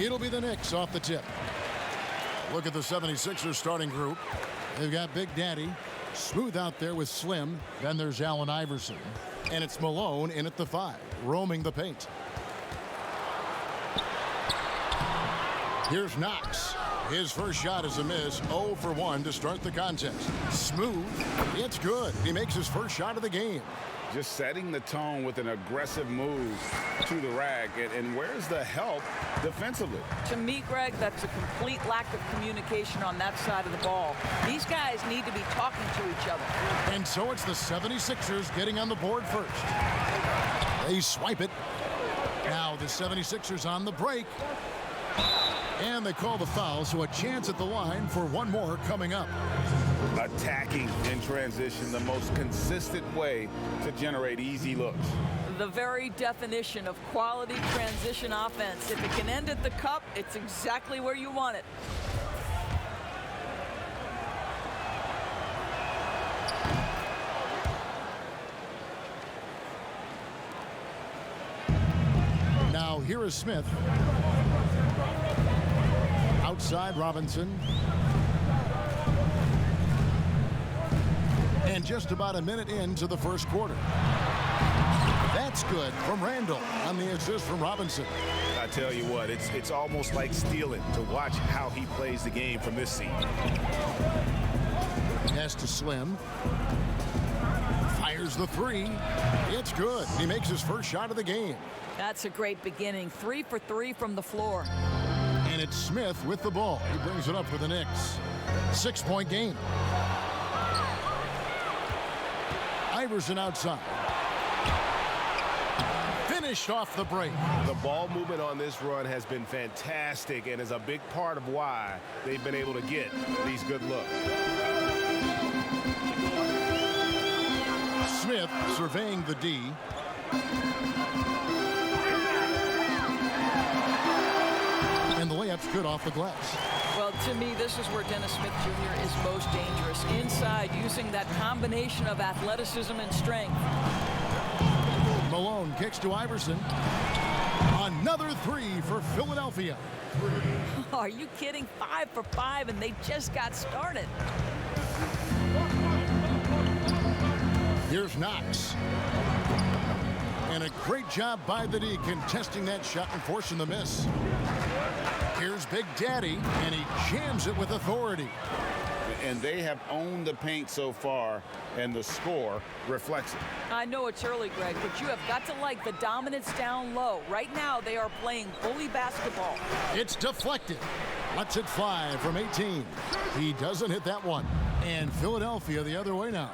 It'll be the Knicks off the tip. Look at the 76ers starting group. They've got Big Daddy, Smooth out there with Slim. Then there's Allen Iverson. And it's Malone in at the 5, roaming the paint. Here's Knox. His first shot is a miss, 0 for 1 to start the contest. Smooth, it's good. He makes his first shot of the game. Just setting the tone with an aggressive move to the rack. And where's the help defensively? To me, Greg, that's a complete lack of communication on that side of the ball. These guys need to be talking to each other. And so it's the 76ers getting on the board first. They swipe it. Now the 76ers on the break. And they call the foul, so a chance at the line for one more coming up. Attacking in transition, the most consistent way to generate easy looks. The very definition of quality transition offense. If it can end at the cup, it's exactly where you want it. Now here is Smith. Outside Robinson. And just about a minute into the first quarter. That's good from Randall on the assist from Robinson. I tell you what, it's almost like stealing to watch how he plays the game from this seat. Pass to Slim. Fires the 3. It's good. He makes his first shot of the game. That's a great beginning. 3 for 3 from the floor. And it's Smith with the ball. He brings it up for the Knicks. 6-point game. Iverson outside. Finished off the break. The ball movement on this run has been fantastic and is a big part of why they've been able to get these good looks. Smith surveying the D. And the layup's good off the glass. Well, to me, this is where Dennis Smith Jr. is most dangerous. Inside, using that combination of athleticism and strength. Malone kicks to Iverson. Another 3 for Philadelphia. Are you kidding? 5 for 5, and they just got started. Here's Knox. And a great job by the D contesting that shot and forcing the miss. Here's Big Daddy, and he jams it with authority. And they have owned the paint so far, and the score reflects it. I know it's early, Greg, but you have got to like the dominance down low. Right now, they are playing bully basketball. It's deflected. Lets it fly from 18. He doesn't hit that one. And Philadelphia the other way now.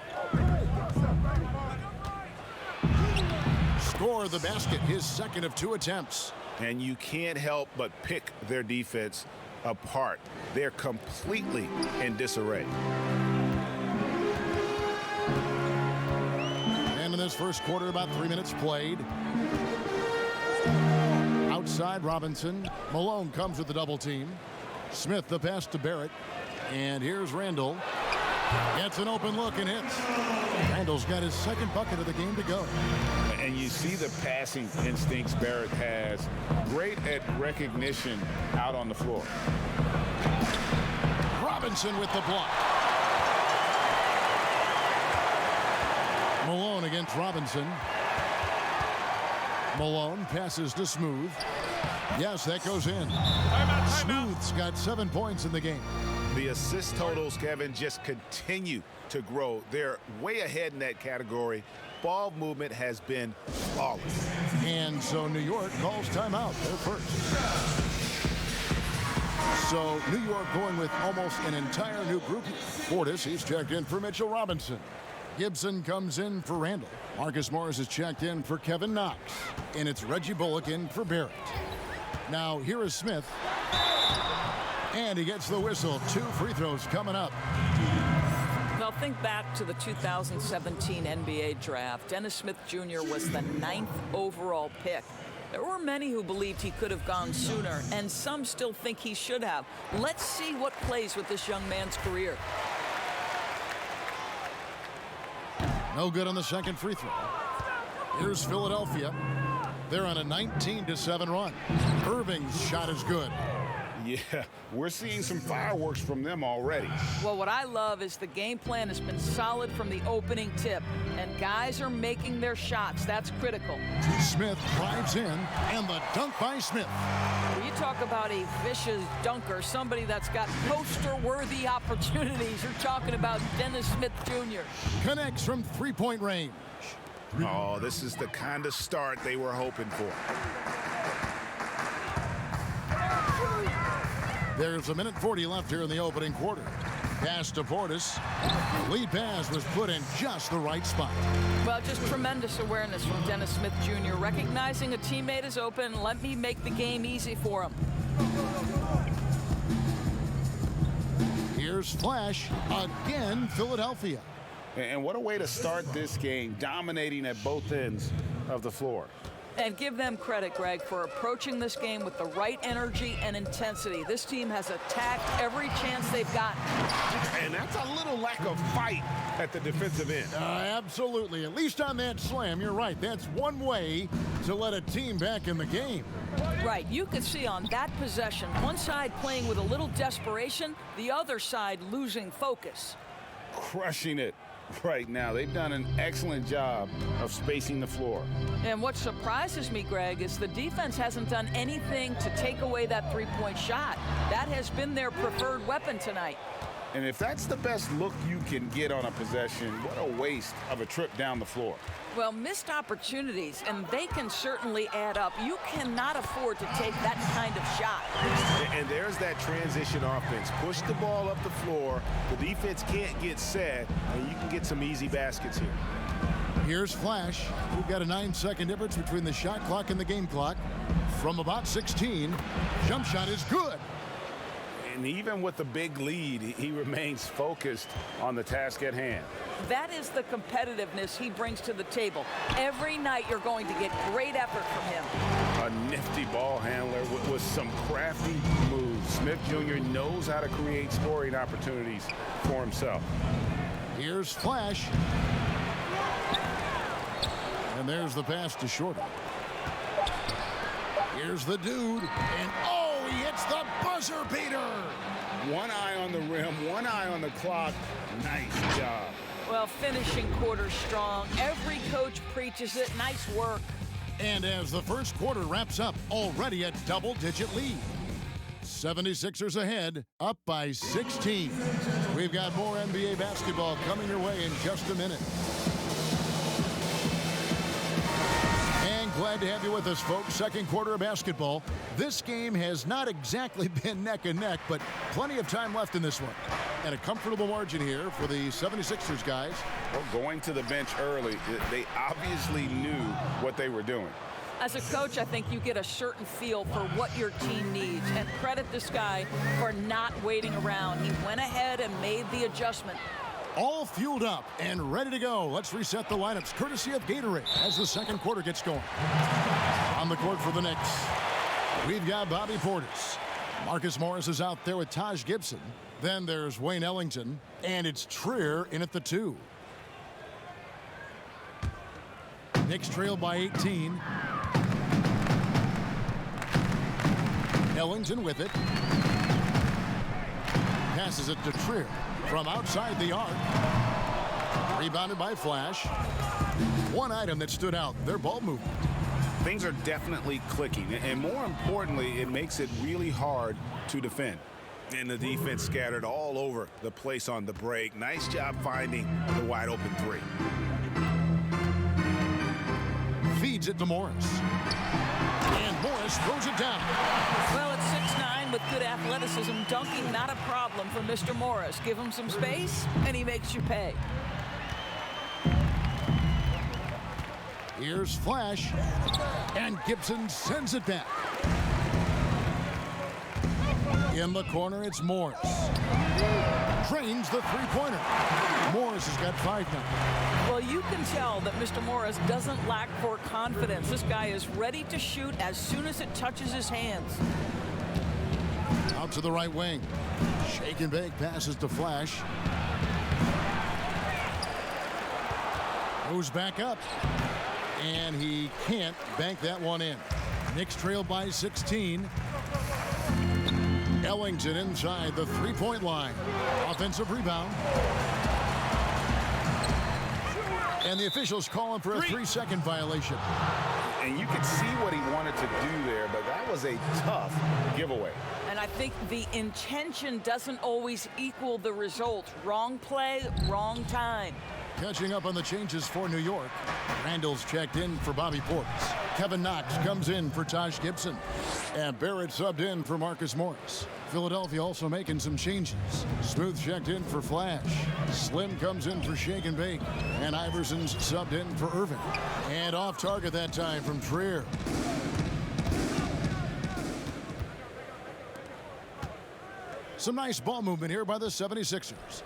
Score the basket, his second of 2 attempts. And you can't help but pick their defense apart. They're completely in disarray. And in this first quarter, about 3 minutes played. Outside Robinson. Malone comes with the double team. Smith the pass to Barrett. And here's Randall. Gets an open look and hits. Randall's got his second bucket of the game to go. And you see the passing instincts Barrett has. Great at recognition out on the floor. Robinson with the block. Malone against Robinson. Malone passes to Smooth. Yes, that goes in. Smooth's got 7 points in the game. The assist totals, Kevin, just continue to grow. They're way ahead in that category. Ball movement has been flawless. And so New York calls timeout. They're first. So New York going with almost an entire new group. Portis, he's checked in for Mitchell Robinson. Gibson comes in for Randall. Marcus Morris is checked in for Kevin Knox. And it's Reggie Bullock in for Barrett. Now here is Smith. And he gets the whistle. 2 free throws coming up. Well, think back to the 2017 NBA draft. Dennis Smith Jr. was the 9th overall pick. There were many who believed he could have gone sooner, and some still think he should have. Let's see what plays with this young man's career. No good on the second free throw. Here's Philadelphia. They're on a 19-7 run. Irving's shot is good. Yeah, we're seeing some fireworks from them already. Well, what I love is the game plan has been solid from the opening tip, and guys are making their shots. That's critical. Smith drives in, and the dunk by Smith. When you talk about a vicious dunker, somebody that's got poster-worthy opportunities, you're talking about Dennis Smith Jr. Connects from three-point range. Oh, this is the kind of start they were hoping for. There's 1:40 left here in the opening quarter. Pass to Portis. Lead pass was put in just the right spot. Well, just tremendous awareness from Dennis Smith Jr. Recognizing a teammate is open, let me make the game easy for him. Here's Flash. Again, Philadelphia. And what a way to start this game, dominating at both ends of the floor. And give them credit, Greg, for approaching this game with the right energy and intensity. This team has attacked every chance they've gotten. And that's a little lack of fight at the defensive end. Absolutely. At least on that slam, you're right. That's one way to let a team back in the game. Right. You could see on that possession, one side playing with a little desperation, the other side losing focus. Crushing it right now. They've done an excellent job of spacing the floor. And what surprises me, Greg, is the defense hasn't done anything to take away that three-point shot. That has been their preferred weapon tonight. And if that's the best look you can get on a possession, what a waste of a trip down the floor. Well, missed opportunities, and they can certainly add up. You cannot afford to take that kind of shot. And there's that transition offense. Push the ball up the floor. The defense can't get set, and you can get some easy baskets here. Here's Flash. We've got a 9-second difference between the shot clock and the game clock. From about 16, jump shot is good. And even with the big lead, he remains focused on the task at hand. That is the competitiveness he brings to the table. Every night you're going to get great effort from him. A nifty ball handler with some crafty moves. Smith Jr. knows how to create scoring opportunities for himself. Here's Flash. And there's the pass to Shorty. Here's the dude. And oh, he hits the buzzer beater. One eye on the rim, one eye on the clock. Nice job. Well, finishing quarter strong. Every coach preaches it. Nice work. And as the first quarter wraps up, already a double-digit lead. 76ers ahead, up by 16. We've got more NBA basketball coming your way in just a minute. And glad to have you with us, folks. Second quarter of basketball. This game has not exactly been neck and neck, but plenty of time left in this one. And a comfortable margin here for the 76ers guys. Well, going to the bench early, they obviously knew what they were doing. As a coach, I think you get a certain feel for what your team needs. And credit this guy for not waiting around. He went ahead and made the adjustment. All fueled up and ready to go. Let's reset the lineups courtesy of Gatorade as the second quarter gets going. On the court for the Knicks, we've got Bobby Portis. Marcus Morris is out there with Taj Gibson. Then there's Wayne Ellington, and it's Trier in at the 2. Knicks trail by 18. Ellington with it. Passes it to Trier from outside the arc. Rebounded by Flash. One item that stood out, their ball movement. Things are definitely clicking, and more importantly, it makes it really hard to defend. And the defense scattered all over the place on the break. Nice job finding the wide open three. Feeds it to Morris. And Morris throws it down. Well, at 6'9" with good athleticism, dunking not a problem for Mr. Morris. Give him some space, and he makes you pay. Here's Flash. And Gibson sends it back. In the corner, it's Morris. Drains the three-pointer. Morris has got 5 now. Well, you can tell that Mr. Morris doesn't lack for confidence. This guy is ready to shoot as soon as it touches his hands. Out to the right wing. Shake and bake passes to Flash. Goes back up. And he can't bank that one in. Knicks trail by 16. Ellington inside the three-point line. Offensive rebound. And the officials calling for a 3-second violation. And you could see what he wanted to do there, but that was a tough giveaway. And I think the intention doesn't always equal the result. Wrong play, wrong time. Catching up on the changes for New York. Randall's checked in for Bobby Portis. Kevin Knox comes in for Taj Gibson. And Barrett subbed in for Marcus Morris. Philadelphia also making some changes. Smooth checked in for Flash. Slim comes in for Shake and Bake. And Iverson's subbed in for Irving. And off target that time from Trier. Some nice ball movement here by the 76ers.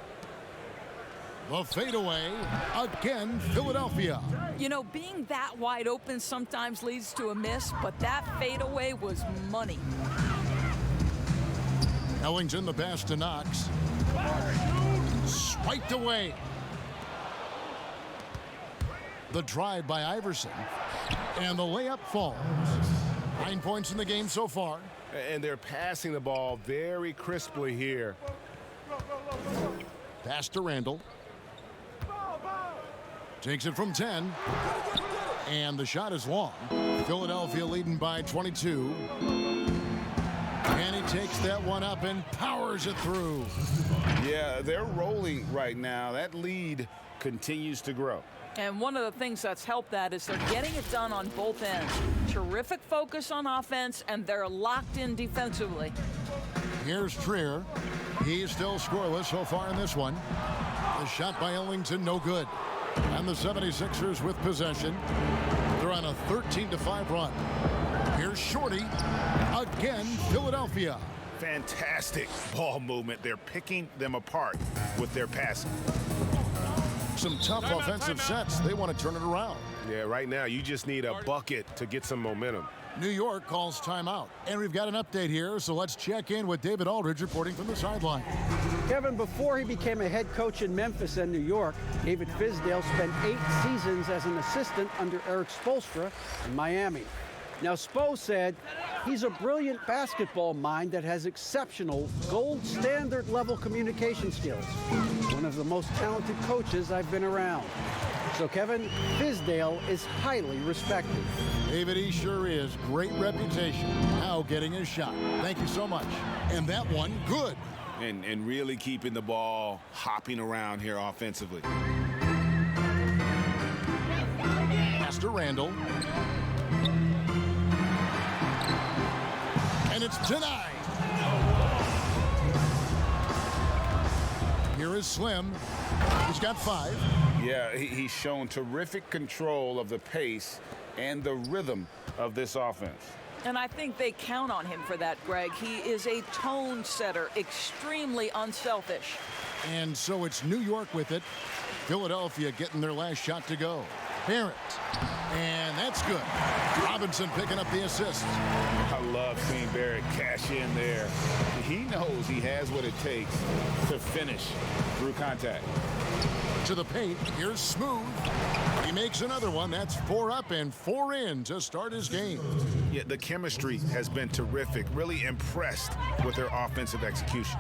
The fadeaway, again, Philadelphia. You know, being that wide open sometimes leads to a miss, but that fadeaway was money. Ellington, the pass to Knox. Swiped away. The drive by Iverson. And the layup falls. 9 points in the game so far. And they're passing the ball very crisply here. Pass to Randall. Takes it from 10. And the shot is long. Philadelphia leading by 22. And he takes that one up and powers it through. Yeah, they're rolling right now. That lead continues to grow. And one of the things that's helped that is they're getting it done on both ends. Terrific focus on offense, and they're locked in defensively. Here's Trier. He's still scoreless so far in this one. The shot by Ellington, no good. And the 76ers with possession. They're on a 13-5 run. Here's Shorty. Again, Philadelphia. Fantastic ball movement. They're picking them apart with their passing. Some tough offensive sets. They want to turn it around. Yeah, right now you just need a bucket to get some momentum. New York calls timeout. And we've got an update here, so let's check in with David Aldridge reporting from the sideline. Kevin, before he became a head coach in Memphis and New York, David Fizdale spent 8 seasons as an assistant under Eric Spoelstra in Miami. Now, Spo said he's a brilliant basketball mind that has exceptional gold standard level communication skills. One of the most talented coaches I've been around. So Kevin, Fizdale is highly respected. David, he sure is. Great reputation. Now getting his shot. Thank you so much. And that one, good. And really keeping the ball hopping around here offensively. Pass to Randall. And it's denied. Here is Slim. He's got 5. Yeah, he's shown terrific control of the pace and the rhythm of this offense. And I think they count on him for that, Greg. He is a tone setter, extremely unselfish. And so it's New York with it. Philadelphia getting their last shot to go. Barrett. And that's good. Robinson picking up the assist. I love seeing Barrett cash in there. He knows he has what it takes to finish through contact. To the paint. Here's Smooth. He makes another one. That's 4 up and 4 in to start his game. Yeah, the chemistry has been terrific. Really impressed with their offensive execution.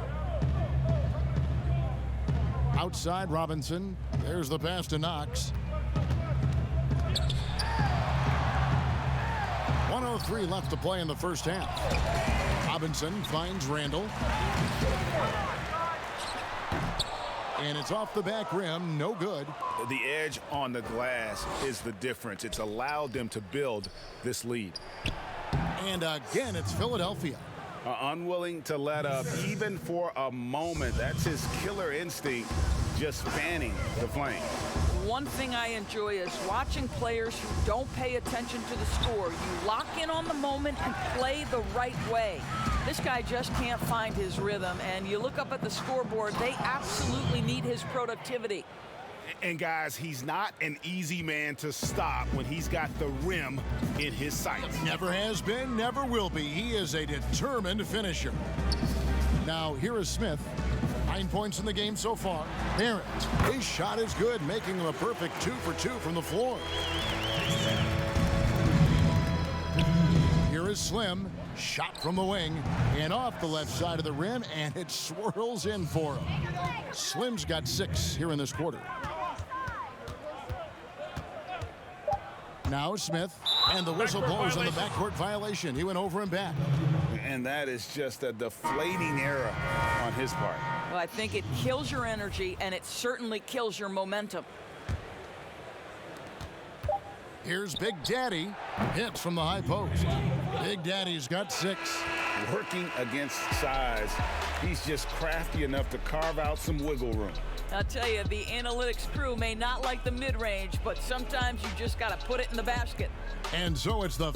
Outside Robinson. There's the pass to Knox. 1:03 left to play in the first half. Robinson finds Randall. And it's off the back rim, no good. The edge on the glass is the difference. It's allowed them to build this lead. And again, it's Philadelphia. Unwilling to let up even for a moment. That's his killer instinct, just fanning the flame. One thing I enjoy is watching players who don't pay attention to the score. You lock in on the moment and play the right way. This guy just can't find his rhythm, and you look up at the scoreboard, they absolutely need his productivity. And guys, he's not an easy man to stop when he's got the rim in his sights. Never has been, never will be. He is a determined finisher. Now, here is Smith. 9 points in the game so far. Barrett, his shot is good, making him a perfect 2 for 2 from the floor. Here is Slim, shot from the wing and off the left side of the rim, and it swirls in for him. Slim's got 6 here in this quarter. Now Smith, and the whistle blows on the backcourt violation. He went over and back. And that is just a deflating error on his part. Well, I think it kills your energy, and it certainly kills your momentum. Here's Big Daddy, hits from the high post. Big Daddy's got 6. Working against size, he's just crafty enough to carve out some wiggle room. I'll tell you, the analytics crew may not like the mid-range, but sometimes you just got to put it in the basket. And so it's the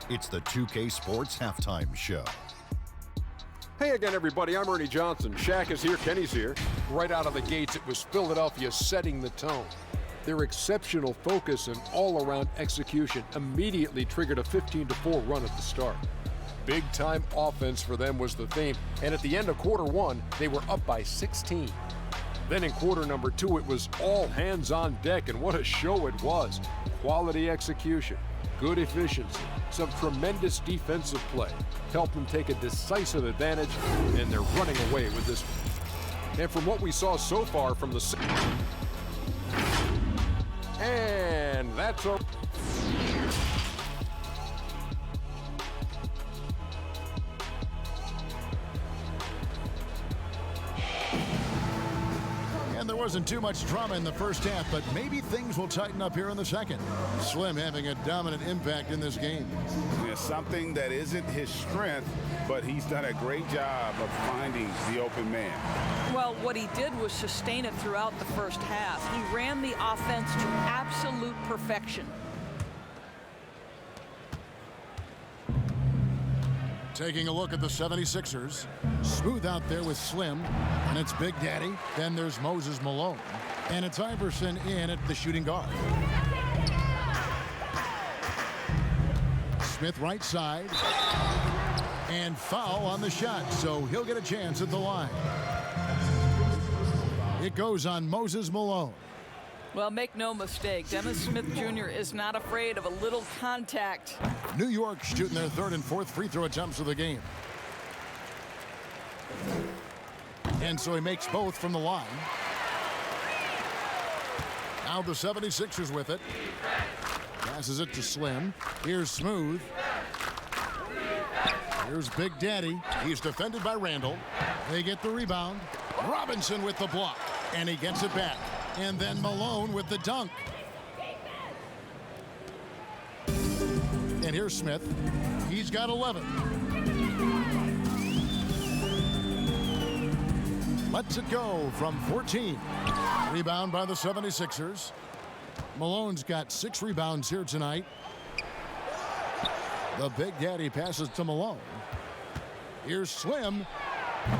2K Sports Halftime Show. Hey again, everybody. I'm Ernie Johnson. Shaq is here. Kenny's here. Right out of the gates, it was Philadelphia setting the tone. Their exceptional focus and all-around execution immediately triggered a 15-4 run at the start. Big-time offense for them was the theme, and at the end of quarter one, they were up by 16. Then in quarter number 2, it was all hands on deck, and what a show it was. Quality execution, good efficiency, some tremendous defensive play helped them take a decisive advantage, and they're running away with this one. And from what we saw so far from the... And that's all. And there wasn't too much drama in the first half, but maybe things will tighten up here in the second. Slim having a dominant impact in this game. Yeah, something that isn't his strength, but he's done a great job of finding the open man. Well, what he did was sustain it throughout the first half. He ran the offense to absolute perfection. Taking a look at the 76ers. Smooth out there with Slim, and it's Big Daddy. Then there's Moses Malone, and it's Iverson in at the shooting guard. Smith right side, and foul on the shot, so he'll get a chance at the line. It goes on Moses Malone. Well, make no mistake, Dennis Smith Jr. is not afraid of a little contact. New York shooting their 3rd and 4th free throw attempts of the game. And so he makes both from the line. Now the 76ers with it. Passes it to Slim. Here's Smooth. Here's Big Daddy. He's defended by Randall. They get the rebound. Robinson with the block. And he gets it back. And then Malone with the dunk. And here's Smith. He's got 11. Lets it go from 14. Rebound by the 76ers. Malone's got 6 rebounds here tonight. The Big Daddy passes to Malone. Here's Slim.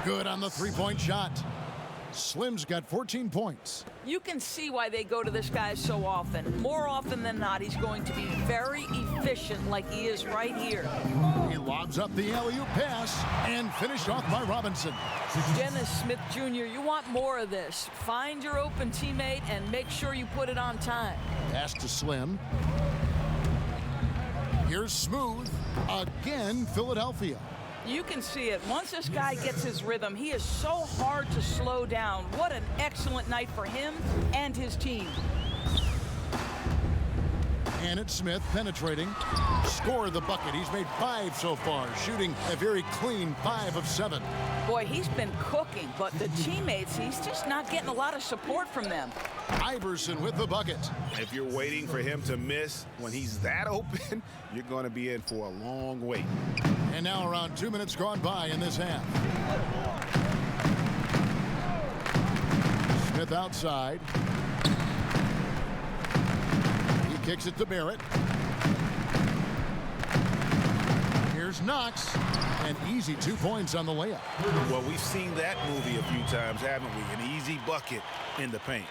Good on the 3-point shot. Slim's got 14 points. You can see why they go to this guy so often. More often than not, he's going to be very efficient like he is right here. He lobs up the alley-oop pass and finished off by Robinson. Dennis Smith Jr., you want more of this. Find your open teammate and make sure you put it on time. Pass to Slim. Here's Smooth. Again, Philadelphia. You can see it. Once this guy gets his rhythm, he is so hard to slow down. What an excellent night for him and his team. And it's Smith penetrating. Scored the bucket. He's made 5 so far, shooting a very clean 5 of 7. Boy, he's been cooking, but the teammates, he's just not getting a lot of support from them. Iverson with the bucket. If you're waiting for him to miss when he's that open, you're going to be in for a long wait. And now around 2 minutes gone by in this half. Smith outside. He kicks it to Barrett. Here's Knox. An easy 2 points on the layup. Well, we've seen that movie a few times, haven't we? An easy bucket in the paint.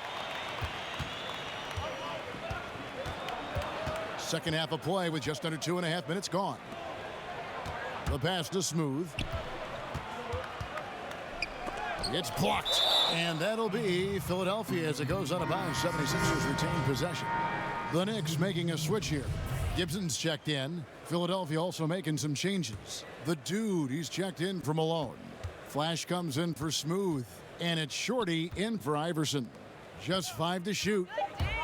Second half of play with just under 2.5 minutes gone. The pass to Smooth. It's blocked. And that'll be Philadelphia as it goes out of bounds. 76ers retain possession. The Knicks making a switch here. Gibson's checked in. Philadelphia also making some changes. The dude, he's checked in for Malone. Flash comes in for Smooth. And it's Shorty in for Iverson. Just 5 to shoot.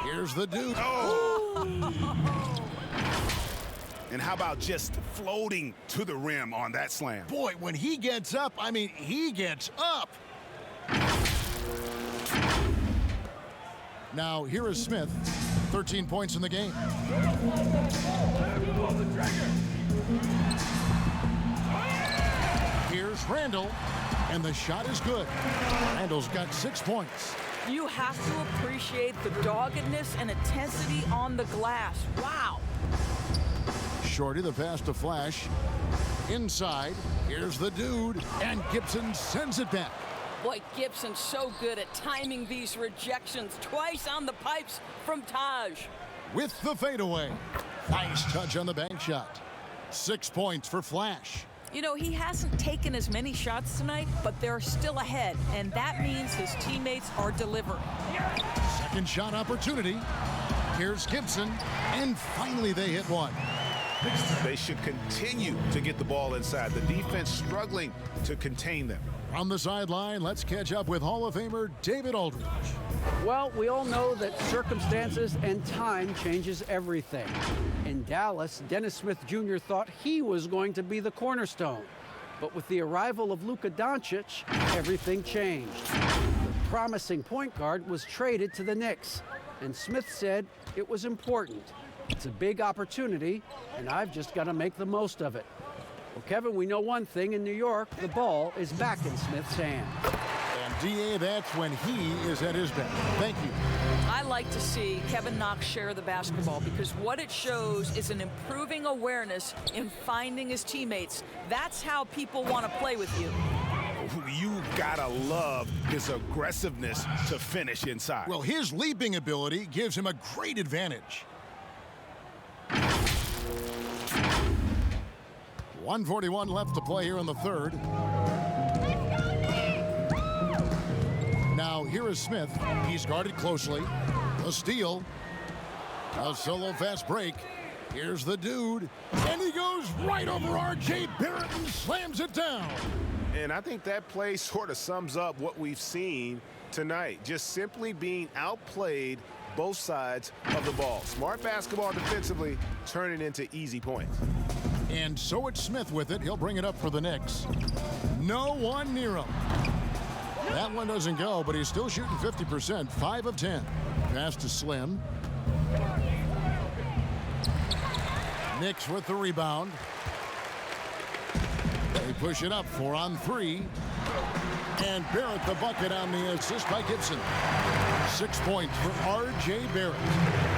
Here's the dude. Oh! And how about just floating to the rim on that slam? Boy, when he gets up, I mean, he gets up. Now, here is Smith. 13 points in the game. Here's Randall. And the shot is good. Randall's got 6 points. You have to appreciate the doggedness and intensity on the glass. Wow. Shorty, the pass to Flash. Inside, here's the dude, and Gibson sends it back. Boy, Gibson's so good at timing these rejections. Twice on the pipes from Taj. With the fadeaway. Nice touch on the bank shot. 6 points for Flash. You know, he hasn't taken as many shots tonight, but they're still ahead, and that means his teammates are delivering. Second shot opportunity. Here's Gibson, and finally they hit one. They should continue to get the ball inside. The defense struggling to contain them. On the sideline, let's catch up with Hall of Famer David Aldridge. Well, we all know that circumstances and time changes everything. In Dallas, Dennis Smith Jr. thought he was going to be the cornerstone. But with the arrival of Luka Doncic, everything changed. The promising point guard was traded to the Knicks, and Smith said it was important. It's a big opportunity, and I've just got to make the most of it. Well, Kevin, we know one thing in New York, the ball is back in Smith's hand. And DA, that's when he is at his best. Thank you. I like to see Kevin Knox share the basketball because what it shows is an improving awareness in finding his teammates. That's how people want to play with you. You gotta love his aggressiveness to finish inside. Well, his leaping ability gives him a great advantage. 1:41 left to play here in the third. Now here is Smith. He's guarded closely. A steal. A solo fast break. Here's the dude. And he goes right over R.J. Barrett and slams it down. And I think that play sort of sums up what we've seen tonight. Just simply being outplayed both sides of the ball. Smart basketball defensively, turning into easy points. And so it's Smith with it. He'll bring it up for the Knicks. No one near him. That one doesn't go, but he's still shooting 50%, 5 of 10. Pass to Slim. Knicks with the rebound. They push it up 4 on 3. And Barrett the bucket on the assist by Gibson. 6 points for R.J. Barrett.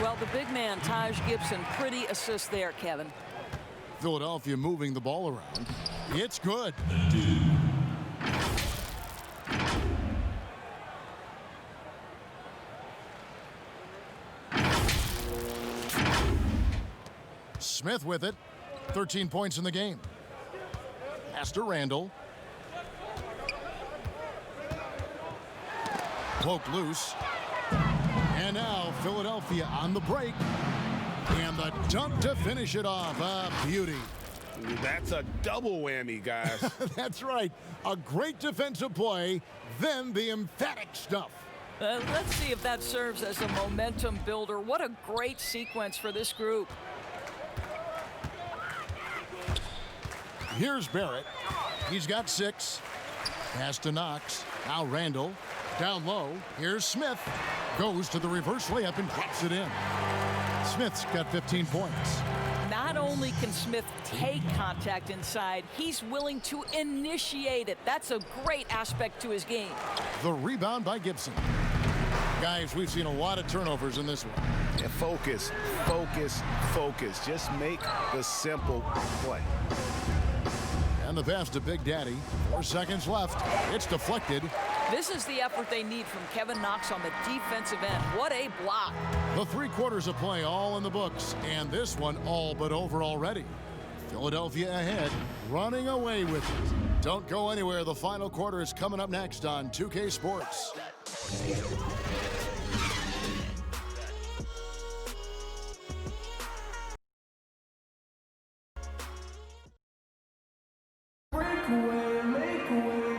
Well, the big man, Taj Gibson, pretty assist there, Kevin. Philadelphia moving the ball around. It's good. Smith with it. 13 points in the game. Pass to Randall. Poked loose. And now Philadelphia on the break. And the dunk to finish it off. A beauty. That's a double whammy, guys. That's right. A great defensive play, then the emphatic stuff. Let's see if that serves as a momentum builder. What a great sequence for this group. Here's Barrett. He's got 6. Pass to Knox. Now Randall. Down low. Here's Smith. Goes to the reverse layup and drops it in. Smith's got 15 points. Not only can Smith take contact inside, he's willing to initiate it. That's a great aspect to his game. The rebound by Gibson. Guys, we've seen a lot of turnovers in this one. Yeah, focus, focus, focus. Just make the simple play. And the pass to Big Daddy. 4 seconds left. It's deflected. This is the effort they need from Kevin Knox on the defensive end. What a block. The 3 quarters of play all in the books, and this one all but over already. Philadelphia ahead, running away with it. Don't go anywhere. The final quarter is coming up next on 2K Sports.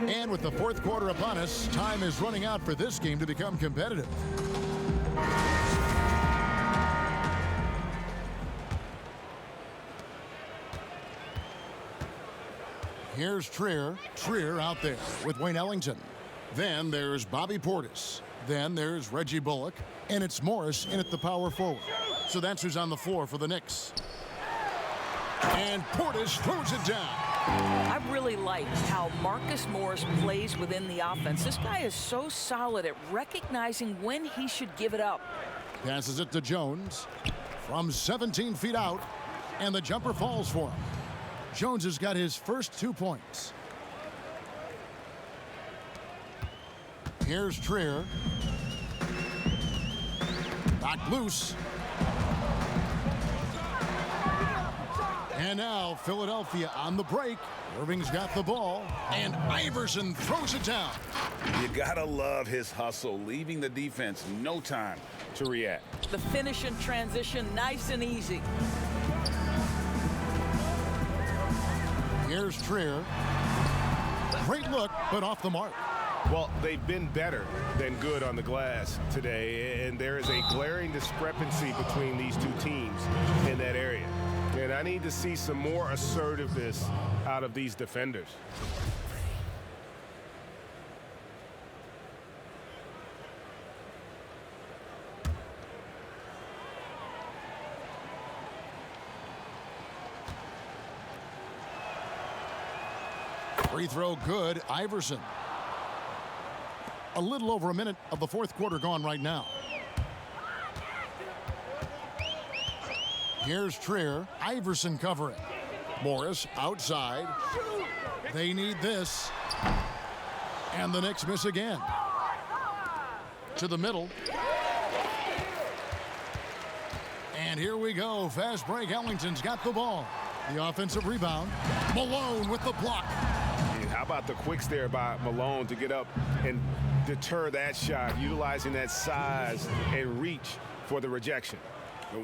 And with the fourth quarter upon us, time is running out for this game to become competitive. Here's Trier. Trier out there with Wayne Ellington. Then there's Bobby Portis. Then there's Reggie Bullock. And it's Morris in at the power forward. So that's who's on the floor for the Knicks. And Portis throws it down. I really like how Marcus Morris plays within the offense. This guy is so solid at recognizing when he should give it up. Passes it to Jones from 17 feet out. And the jumper falls for him. Jones has got his first 2 points. Here's Trier. Knocked loose. And now Philadelphia on the break. Irving's got the ball. And Iverson throws it down. You gotta love his hustle, leaving the defense no time to react. The finish in transition, nice and easy. Here's Trier. Great look, but off the mark. Well, they've been better than good on the glass today, and there is a glaring discrepancy between these two teams in that area. And I need to see some more assertiveness out of these defenders. Free throw good, Iverson. A little over a minute of the fourth quarter gone right now. Here's Trier, Iverson covering. Morris outside. They need this. And the Knicks miss again. To the middle. And here we go, fast break. Ellington's got the ball. The offensive rebound. Malone with the block. How about the quicks there by Malone to get up and deter that shot, utilizing that size and reach for the rejection.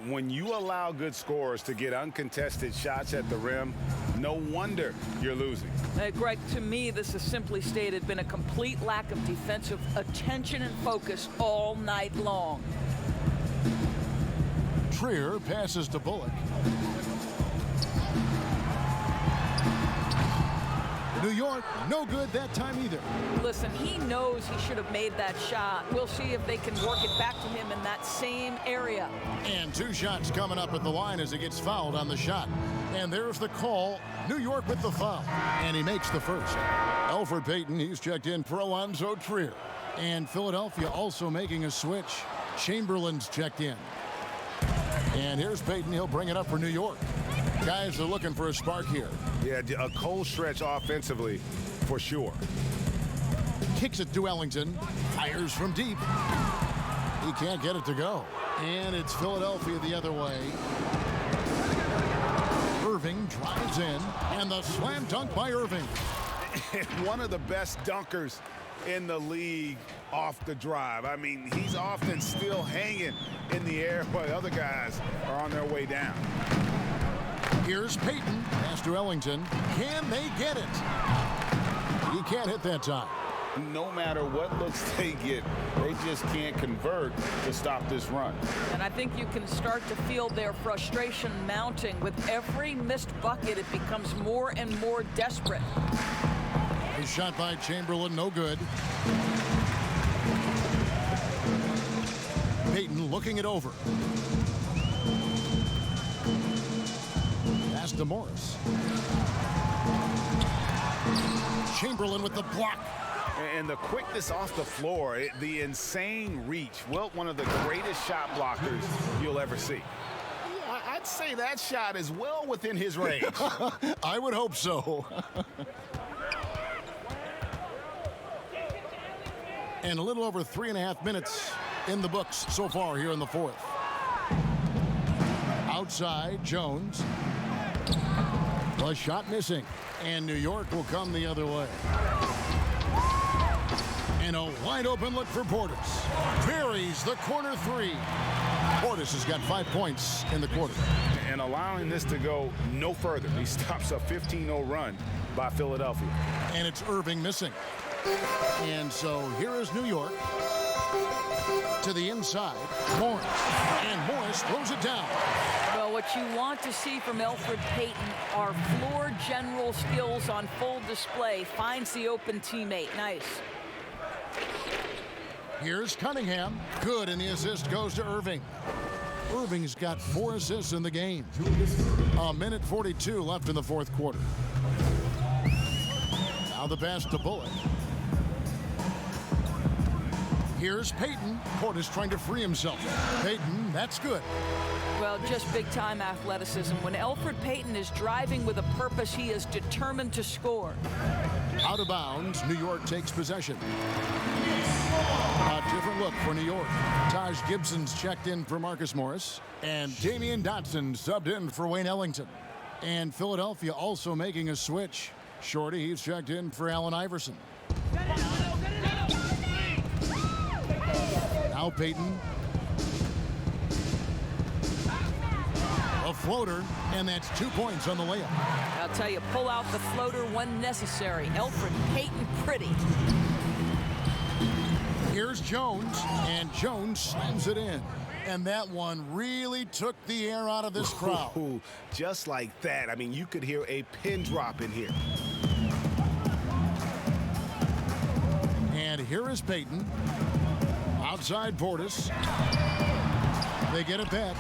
When you allow good scorers to get uncontested shots at the rim, no wonder you're losing. Greg, to me, this has simply stated been a complete lack of defensive attention and focus all night long. Trier passes to Bullock. New York, no good that time either. Listen, he knows he should have made that shot. We'll see if they can work it back to him in that same area. And 2 shots coming up at the line as he gets fouled on the shot. And there's the call. New York with the foul. And he makes the first. Elfrid Payton, he's checked in for Alonzo Trier. And Philadelphia also making a switch. Chamberlain's checked in. And here's Payton. He'll bring it up for New York. Guys are looking for a spark here. Yeah, a cold stretch offensively for sure. Kicks it to Ellington. Fires from deep. He can't get it to go. And it's Philadelphia the other way. Irving drives in. And the slam dunk by Irving. One of the best dunkers in the league off the drive. I mean, he's often still hanging in the air while other guys are on their way down. Here's Payton. Pass to Ellington. Can they get it? He can't hit that time. No matter what looks they get, they just can't convert to stop this run. And I think you can start to feel their frustration mounting. With every missed bucket, it becomes more and more desperate. A shot by Chamberlain, no good. Payton looking it over. Pass to Morris. Chamberlain with the block. And the quickness off the floor, the insane reach. Wilt, one of the greatest shot blockers you'll ever see. I'd say that shot is well within his range. I would hope so. And a little over 3.5 minutes in the books so far here in the fourth. Outside, Jones. The shot missing, and New York will come the other way. And a wide open look for Portis. Buries the corner three. Portis has got 5 points in the quarter. And allowing this to go no further. He stops a 15-0 run by Philadelphia. And it's Irving missing. And so here is New York. To the inside, Morris. And Morris throws it down. Well, what you want to see from Elfrid Payton are floor general skills on full display. Finds the open teammate. Nice. Here's Cunningham. Good, and the assist goes to Irving. Irving's got 4 assists in the game. A minute 42 left in the fourth quarter. Now the pass to Bullock. Here's Payton. Portis trying to free himself. Payton, that's good. Well, just big-time athleticism. When Elfrid Payton is driving with a purpose, he is determined to score. Out of bounds, New York takes possession. A different look for New York. Taj Gibson's checked in for Marcus Morris. And Damian Dotson subbed in for Wayne Ellington. And Philadelphia also making a switch. Shorty, he's checked in for Allen Iverson. Now Payton. A floater, and that's 2 points on the layup. I'll tell you, pull out the floater when necessary. Elfrid Payton pretty. Here's Jones, and Jones slams it in. And that one really took the air out of this crowd. Ooh, just like that. I mean, you could hear a pin drop in here. And here is Payton. Outside Portis. They get it back.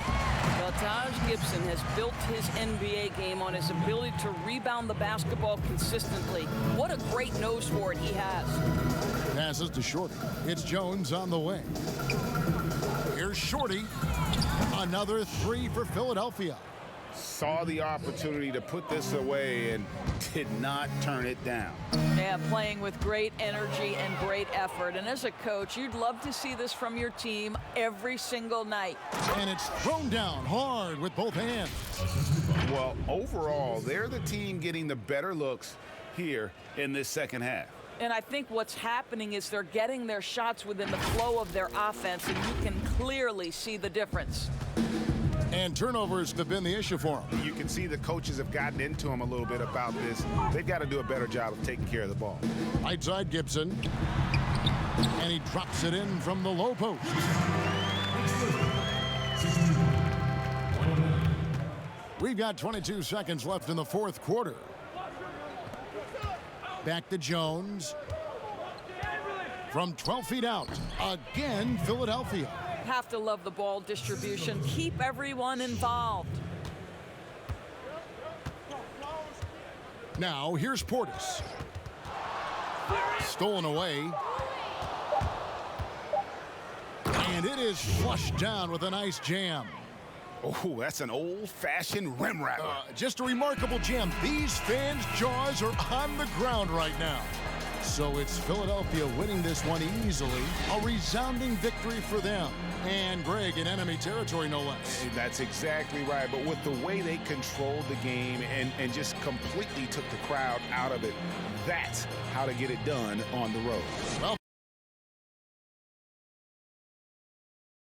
Well, Taj Gibson has built his NBA game on his ability to rebound the basketball consistently. What a great nose for it he has. Passes to Shorty. It's Jones on the way. Here's Shorty. Another 3 for Philadelphia. Saw the opportunity to put this away and did not turn it down. Yeah, playing with great energy and great effort. And as a coach, you'd love to see this from your team every single night. And it's thrown down hard with both hands. Well, overall, they're the team getting the better looks here in this second half. And I think what's happening is they're getting their shots within the flow of their offense, and you can clearly see the difference. And turnovers have been the issue for them. You can see the coaches have gotten into them a little bit about this. They've got to do a better job of taking care of the ball. Right side Gibson. And he drops it in from the low post. We've got 22 seconds left in the fourth quarter. Back to Jones. From 12 feet out. Again, Philadelphia. Have to love the ball distribution. Keep everyone involved. Now, here's Portis. Stolen away. And it is flushed down with a nice jam. Oh, that's an old-fashioned rim rattler. Just a remarkable jam. These fans' jaws are on the ground right now. So it's Philadelphia winning this one easily. A resounding victory for them. And Greg in enemy territory, no less. That's exactly right. But with the way they controlled the game and just completely took the crowd out of it, that's how to get it done on the road. Well,